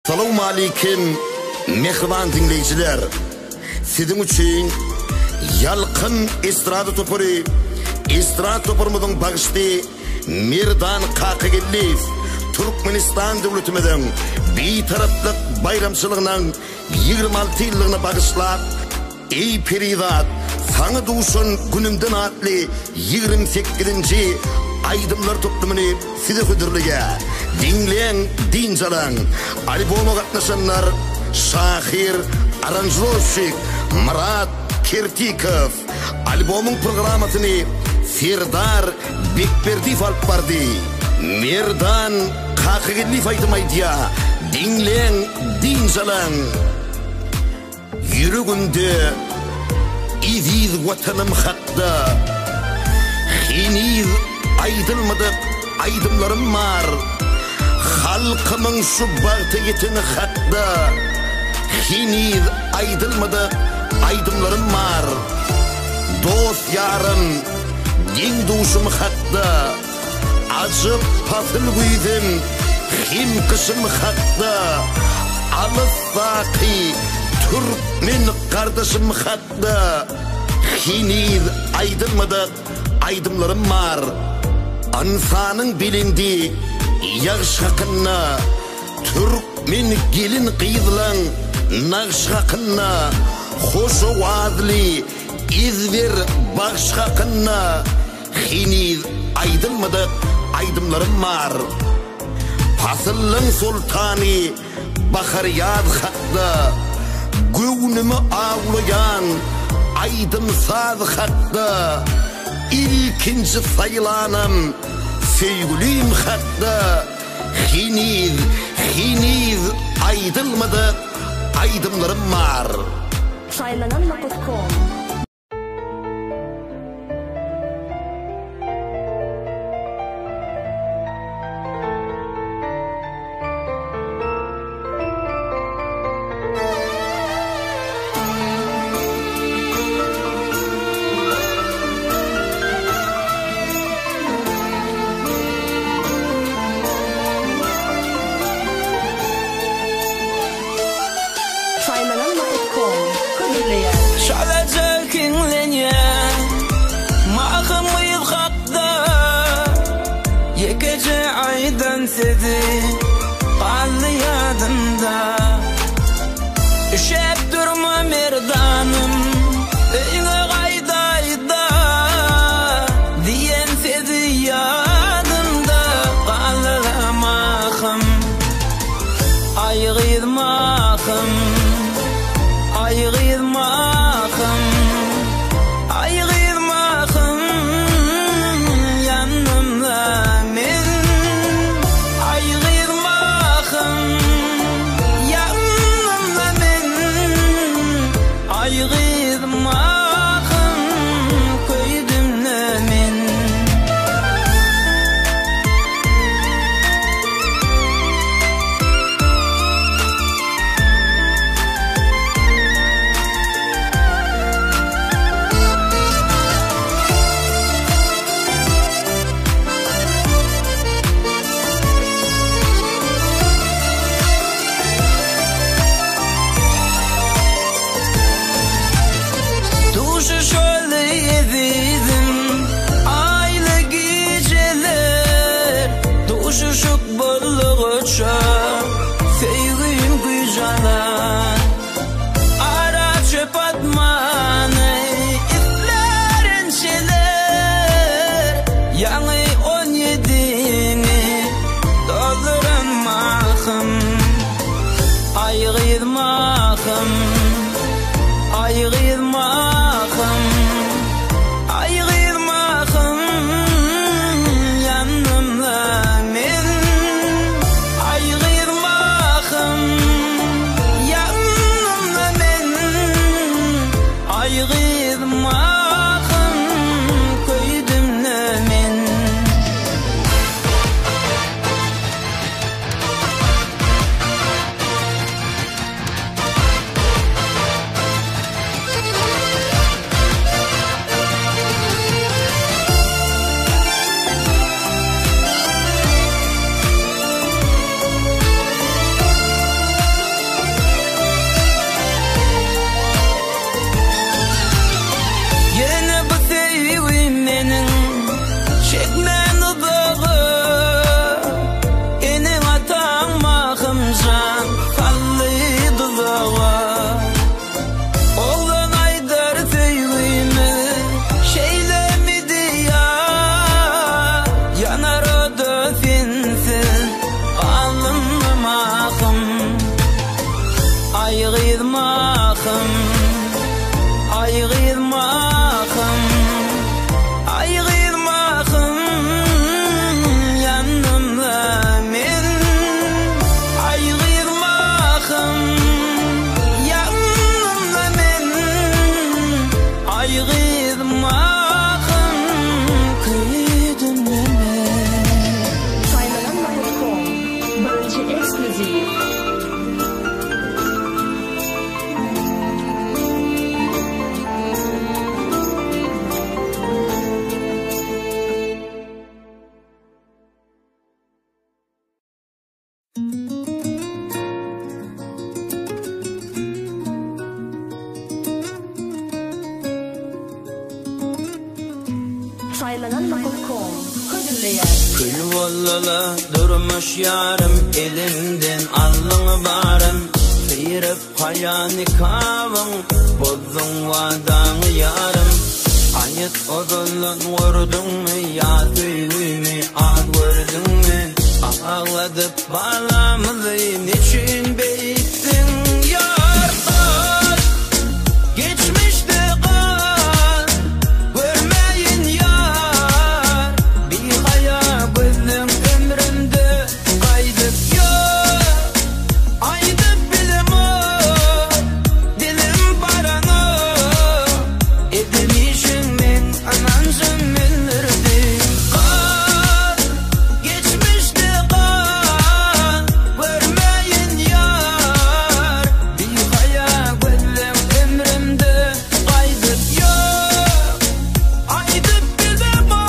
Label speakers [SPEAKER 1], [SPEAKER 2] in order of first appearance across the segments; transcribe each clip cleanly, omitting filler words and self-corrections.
[SPEAKER 1] Selamun aleyküm mehriban dinleyiciler. Sizin için yalqın estrada topori, estrada toporumuzun bağıştı Mirdan Kakıgilliz, Türkmenistan devletimizin bir taraflık bayramçılığının 26 yıllığına bağışlap, ey perivat, sana duşun gününden adlı 28. aydımlar toplumunu size hüdürlüğe dinleyen dincalan alboma katlaşanlar Şahir Aranjlovщик Murat Kertikov albomun programatını Serdar Bekberdiyev alıp bardı. Mirdan Kakıgilliz aytmaydı ya dinleyen dincalan yürügünde iziz vatanım hakkda hiniz aydılmadık aydımlarım var. Halkımın şu bağıtı yetini hakkda hiniz aydılmadık aydımlarım var. Dost yarım din duşum hakkda acıp patıl güydüm him kışım hakkda alıstaki Türkmen kardeşim hakkda hiniz aydılmadık aydımlarım var. Ansanın bilindi yağış hakkında Türkmen gelin kıyıdılan nağış hakkında hoşu vaadli izver bağış hakkında hiniz aydılmadık aydımlarım var. Fasılın sultani Bahariyat hakkında gönlümü ağlayan aydım saz hakkında İlkinci sayılanım sevgilim hakkında hiniz aydılmadık aydımlarım var.
[SPEAKER 2] Saylananma.com
[SPEAKER 3] Şalaca kinlenye Mağımıyız hakda Yekece aydan sedi Qallı yadımda Üşep durma merdanım Eyni qaydayda Diyen sedi yadımda Qallılamağım Aygıdmağım Aygıdmağım Aygıdmağım yanımda men Aygıdmağım yanımda men Aygıdmağım köydümle men Sevgim gücalar Ara çöp atmanı İtlerin şeyler Yanı 17'ni Dolduran mağım Aygıdmağım Aygıdmağım Aygıdmağım yanımda men yanımda men Aygıdmağım köydümle men gizmahım ay gizmahım ay gizmahım yanımda men ay gizmahım yanımda men ay gizmahım kıydımleme
[SPEAKER 2] Saymanan.com Bölge Eksklusif. Saymanan.com Hıdırlayan.
[SPEAKER 3] Kül bollala durmuş yarım elimden allını barım kıyırıp hayani kavın bozdun vadanı yarım ayet odulun vurdun mu ya düğümü ad vurdun mu ağladıp bağlamızı niçin beyittin yar kal geçmişte kal görmeyin yar bir hayal bizim ömrümde kaydık yok aydıp bilim o dilim baranı edinişim men anansın minirdi kal geçmişte kal görmeyin yar bir hayal bizim ömrümde kaydık yok aydıp bilim o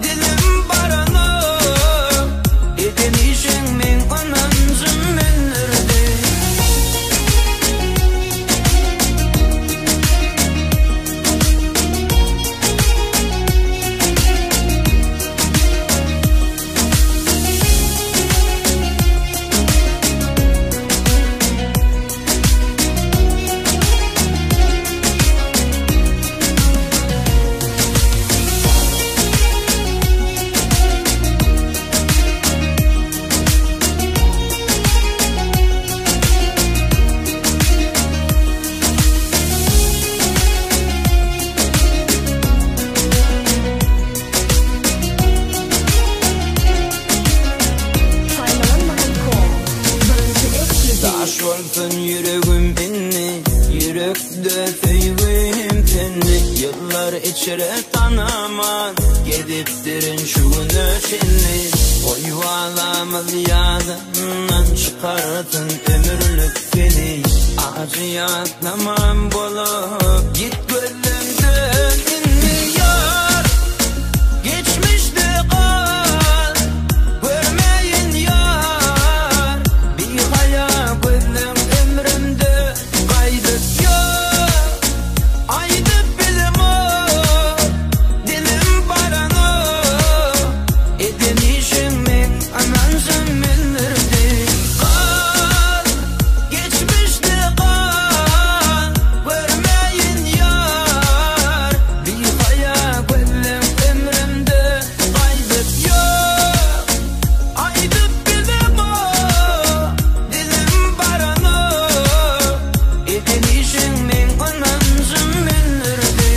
[SPEAKER 3] dilim baranı edinişim men anansın minirdi
[SPEAKER 2] Saymanan.com Bölge Eksklusif.
[SPEAKER 3] Taş olsun yüreğim inni yürekte sevgilim tenli yıllar içire tanıman gediptirin şu nöçenli oy valamız yadından çıkartın ömürlük seni acı yatlamam bolup git gözümden inni yar geçmişte kal görmeyin yar bir hayal gözüm ömrümde kaydık yok aydıp bilim o dilim baranı edinişim men anansın minirdi kal geçmişte kal görmeyin yar bir hayal gözüm ömrümde kaydık yok aydıp bilim o dilim baranı edinişim men anansın minirdi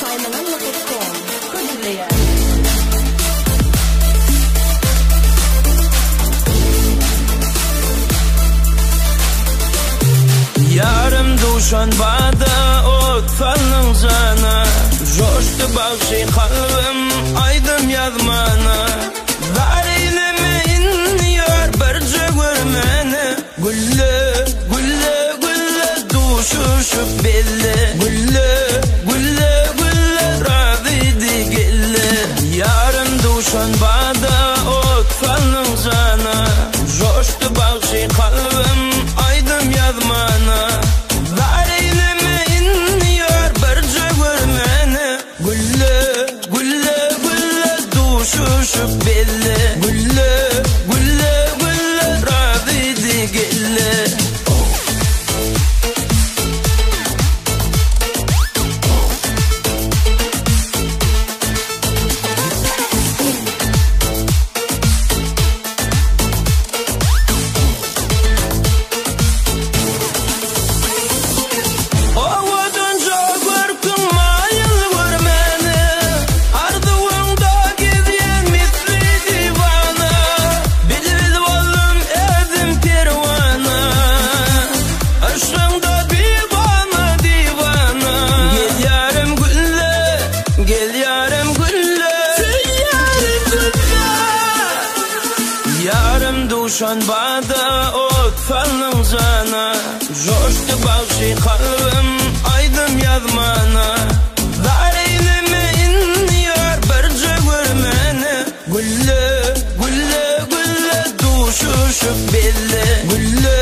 [SPEAKER 2] Saymanan.com Hıdırlayan.
[SPEAKER 3] Yarım duşan bada ot falın sana coştu bağşı kalbim aydım yazmana var eylemeyin yar barca görmeni gülle gülle gülle duşuşup belli gülle gülle gülle razıydı gelle yarım duşan bada ot falın sana coştu bağşı kalbim aydım yazmana var eylemeyin yar barca görmeni gülle gülle gülle duşuşup belli Coştu bağışı kalbim aydım yazmana. Dar eyleme inniyor barca görmeni. Gülle gülle gülle duşuşup belli. Gülle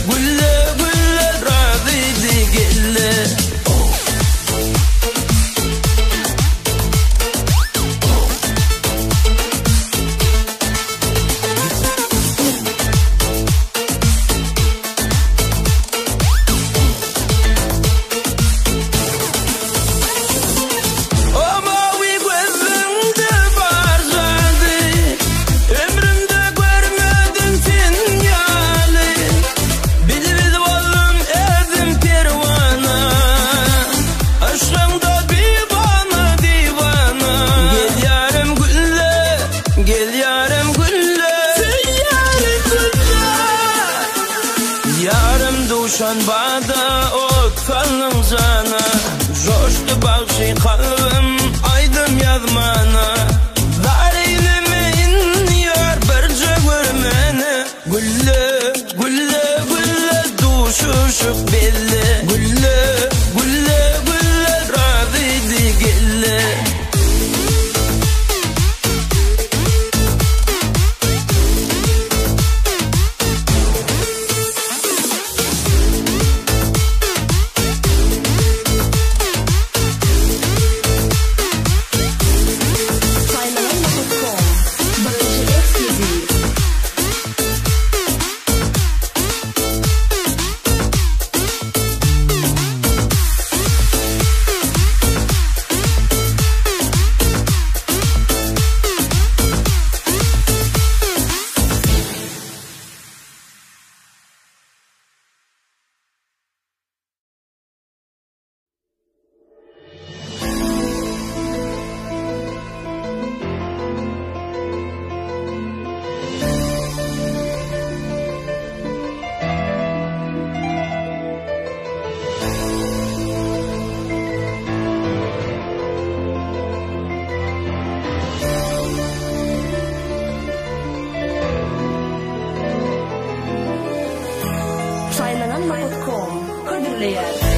[SPEAKER 3] gülle gülle radiydi gelle. Duşan bada ot falın cana. Coştu bağışı kalbim aydım yazmana. Dar eyleme inniyor barca görmeni. Gülle gülle gülle duşuşup belli. Gülle gülle gülle radiydi gelle.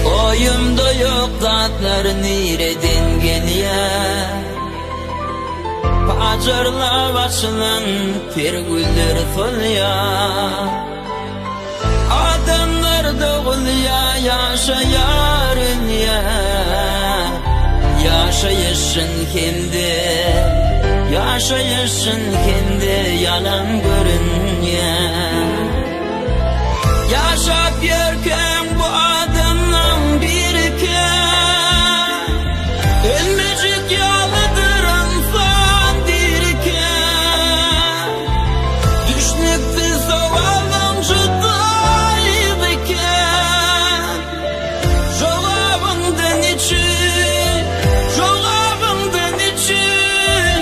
[SPEAKER 3] Oyumda yok zatlar nereden geliyor? Pacarlar açılan pergüller solya. Adamlar doğuluyor yaşayarın ya. Yaşayışın kendi, yaşayışın kendi yalan görünüyor. Yaşap yerken bu adamla birken, ölmecik yalıdır insan dirken. Düşnekti zavalım cüdaydıken. Jolabından için, jolabından için,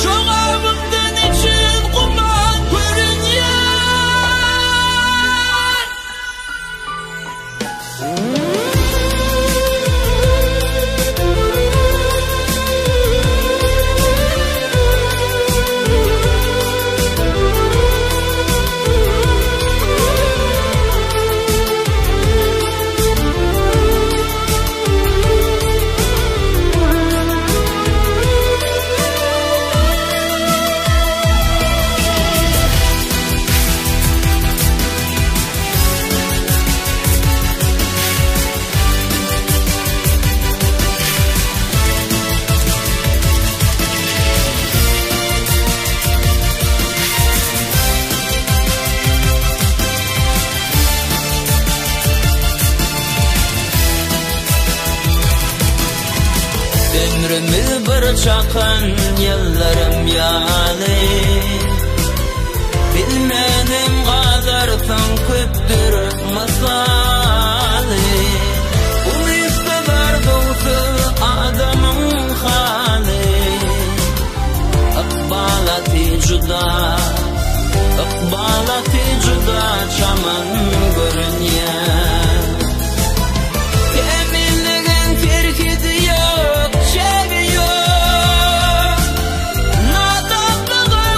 [SPEAKER 3] jolabından için kuman görünüyor. Ömrümü bir çakan yıllarım yani. Bilmedim kadarsan köptür masali. Umut kadar doğdu adamın hali. Akbalati juda, akbalati juda çaman görünüyor. Yok, çevi yok. Nadanlığı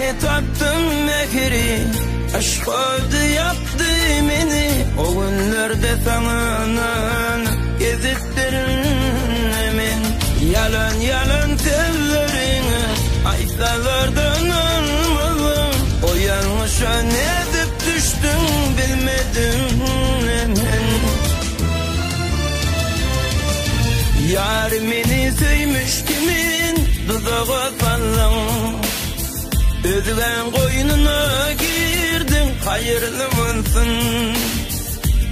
[SPEAKER 3] Seni taptım mehri, aşk oldu yaptı beni. O günlerde sananın gezittirin emin. Yalan yalan tellerini aysalardan almadım. O yanlışa ne edip düştün bilmedim emin. Yar beni sevmiş kimin dudağı sallan. Özgen koynuna girdin hayırlı mısın?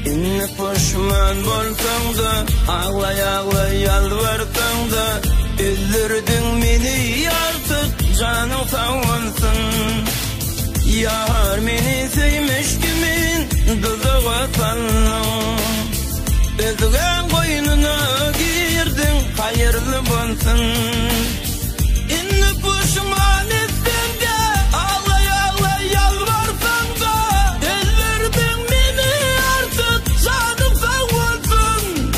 [SPEAKER 3] İnne pişman bolsan da ağlay ağlay yalvarsan da üzüldün beni artık canın sağlansın. Yar beni sevmiş kimin dudağı sallan. Özgen koynuna girdin hayırlı mısın? İnne pişman ettin de ağlay ağlay yalvarsan da üzüldün beni artık canım sağ olsun.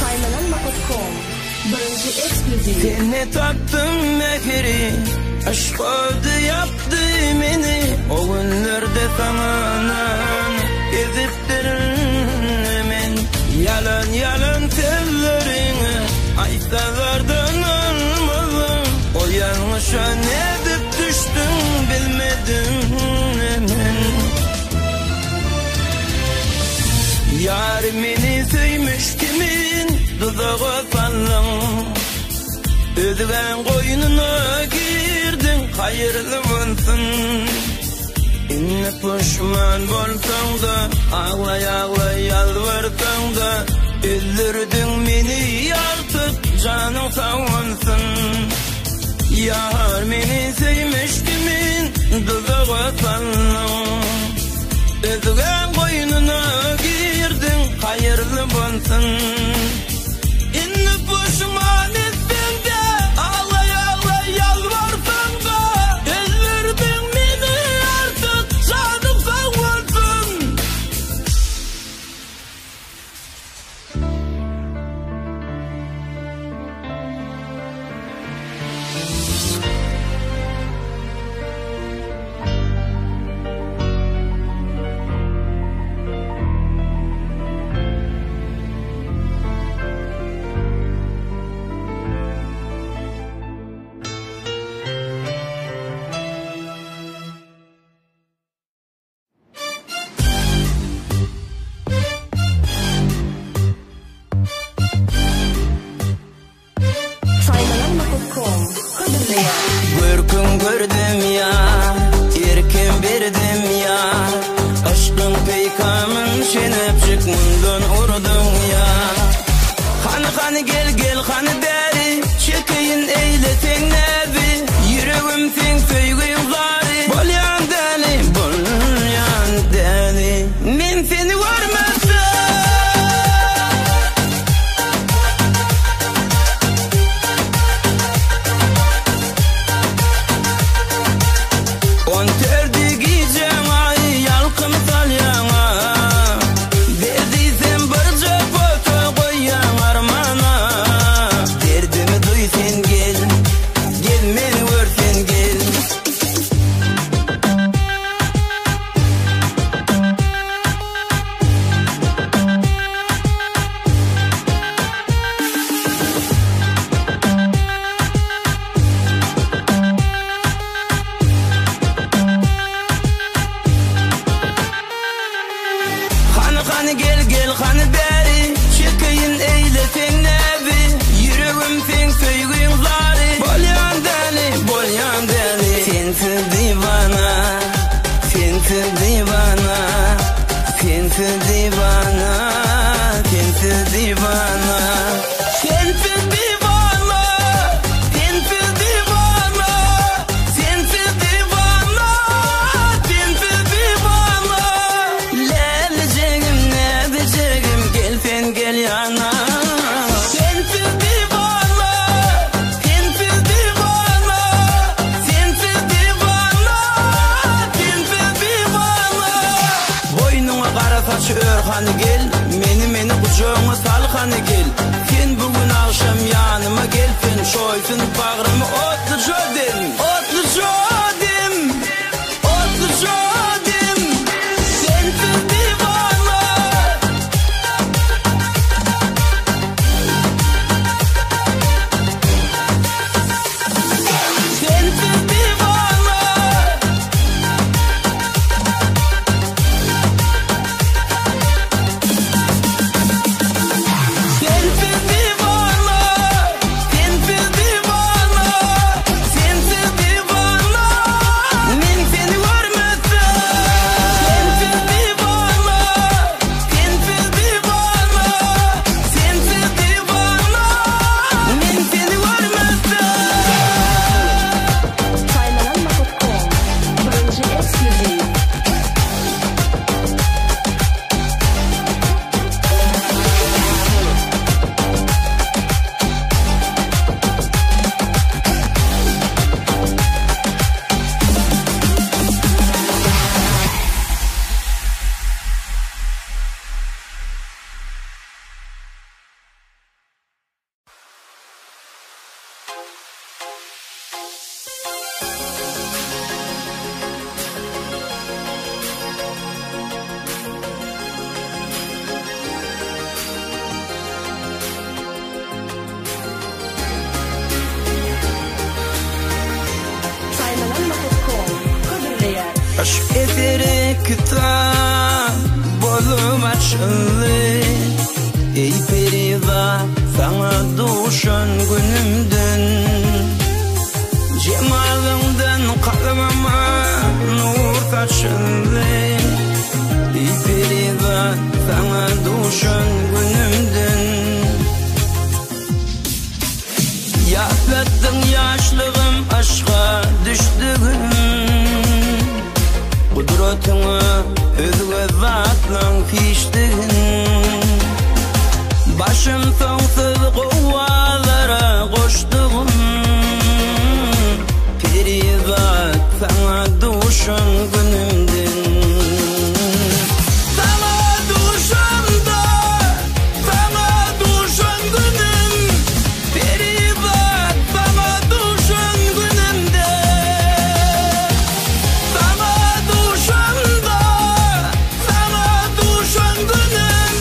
[SPEAKER 2] Saymalanma.com Birinci eksklusif.
[SPEAKER 3] Seni taptım mehri, aşk oldu yaptı beni. O günlerde sananın gezittirin emin. Yalan yalan tellerini aysalardan almadım. O yanlışa ne edip düştün bilmedim emin. Yar beni sevmiş kimin dudağı sallan. Özgen koynuna girdin hayırlı mısın? İnne pişman bolsan da ağlay ağlay yalvarsan da üzüldün beni artık canın sağ olsun. Yar beni sevmiş kimin dudağı sallan. Özgen koynuna girdin hayırlı mısın? İnne pişman ettin de ağlay ağlay yalvarsan da üzüldün beni artık canım sağ olsun.
[SPEAKER 2] Saymalanma.com Kudurlayan.
[SPEAKER 3] Görkün gördüm ya, erken verdim ya. Aşkın peykamın şenep çıkmından ordum ya. Hani gel gel hani beri çekeyin eyletin nebi. Yüreğim sen söygün gari. Bolyan deli men seni varmazdım. On terdi giyeceğim ay yalkın salyana. Derdiysen barca foto koyan armana. Derdimi duysen gel, gel meni görsen gel. Hani gel gel hani beri çekeyin eyletin nebi. Yüreğim sen söygün gari. Bolyan deli sensiz divana. Sensiz divana. Sensiz divana. Sensiz divana. Sensiz divana. Sensiz divana. Sensiz divana. Sensiz divana. Leleceğim ne diyeceğim gel sen gel yana. hani gel, meni kucağına sal hani gel. Sen bugün akşam yanıma gel, sen şoysun bağrımı otlu jodim, otlu jodim, otlu jodim. Sensiz divana, sensiz divana. Sensiz divana, sensiz divana, sensiz divana. Men seni görmezsem. Sensiz divana, sensiz divana, sensiz divana. Men seni görmezsem.
[SPEAKER 2] Saymalanma.com Birinci Exclusive. Saymalanma.com Kadirleyer.
[SPEAKER 3] Aşk eteri kitap bolum açıldı. Ey perida sana duşan günümdün. Cemalından kalbime nur saçıldı. Ey perida sana duşan günümdün. Yaslattın yaşlığım aşka düştüğüm. Kudretini özgü zatlan piştin. Başım sonsuz kuvvalara koştum. Perizat sana duşan günümdün. Sana duşan da, sana duşan günüm. Perizat sana duşan günümde. Sana duşan da, sana duşan günüm.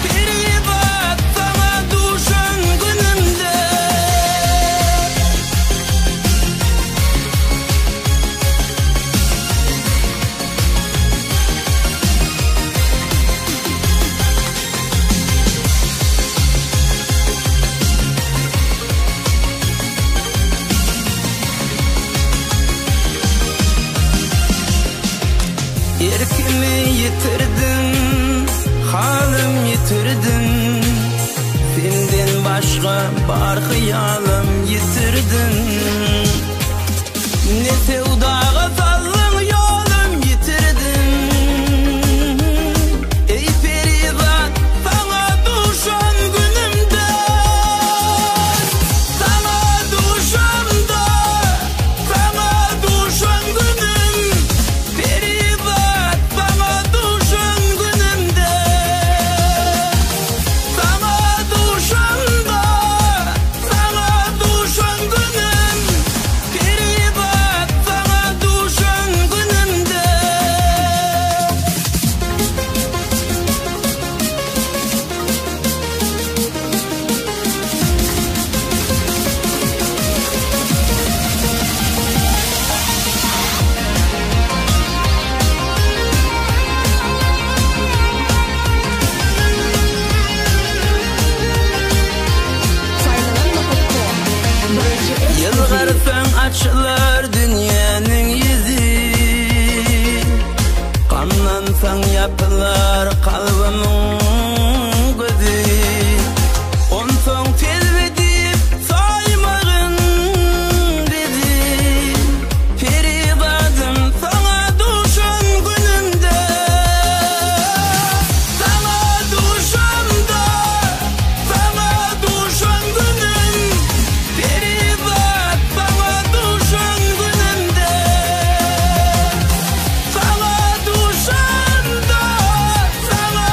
[SPEAKER 3] Perizat sana duşan günümde. Erkimi yitirdim, halim yitirdim. Senden başka bar hıyalım yitirdim. Ne sevdağa sallım yolum yitirdim. Ey perizat sana duşan günümde. Sana duşan da, sana duşan günüm. Perizat sana duşan günümde. Sana duşan da, sana duşan günüm. Perizat sana duşan günümde.
[SPEAKER 2] Saymalanma.com Birinci Exclusive.
[SPEAKER 3] Yılgarsan açılır dünyanın yüzü. Kanlansan yapılar kalbimin gözü. Onsan telvedip saymağın bizi. Perivadım sana duşan günümde. Sana duşan da, sana duşan günüm. Perivat sana duşan günümde. Sana duşan da, sana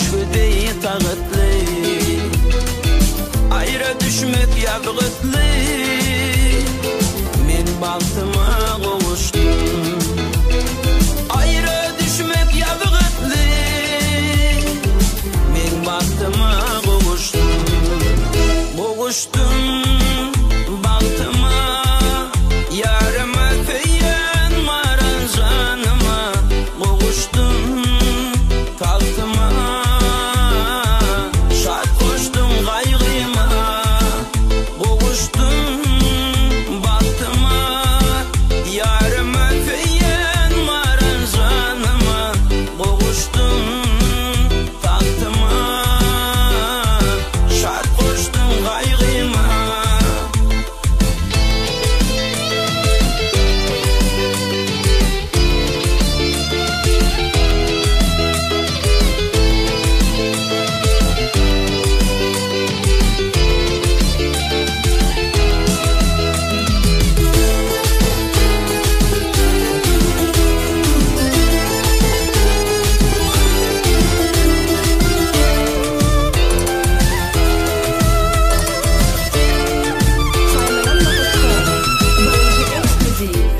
[SPEAKER 3] düşgüdeyi tağıtlı Ayra düşmek yabgıtlı Men baktıma qoğuştum Ayra düşmek yabgıtlı Men baktıma qoğuştum Qoğuştum baktıma Yarıma feyen maran canıma Qoğuştum kalktıma Şart koştum gaygıma Qoğuştum baktıma Yarıma feyen maran canıma Qoğuştum kalktıma Şart koştum gaygıma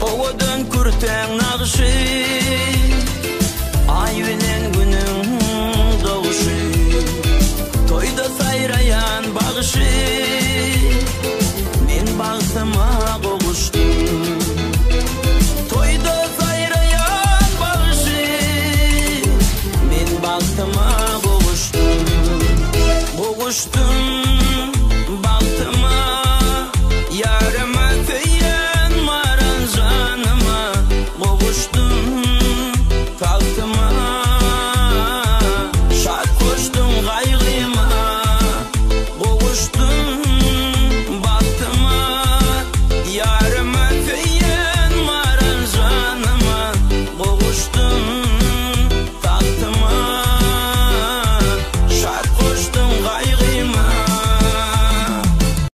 [SPEAKER 3] Ovadan kurten nağışı Ay bilen günün doğuşu Toyda sayrayan bağışı Men bağıtıma qoğuştum Toyda sayrayan bağışı Men bağıtıma qoğuştum Qoğuştum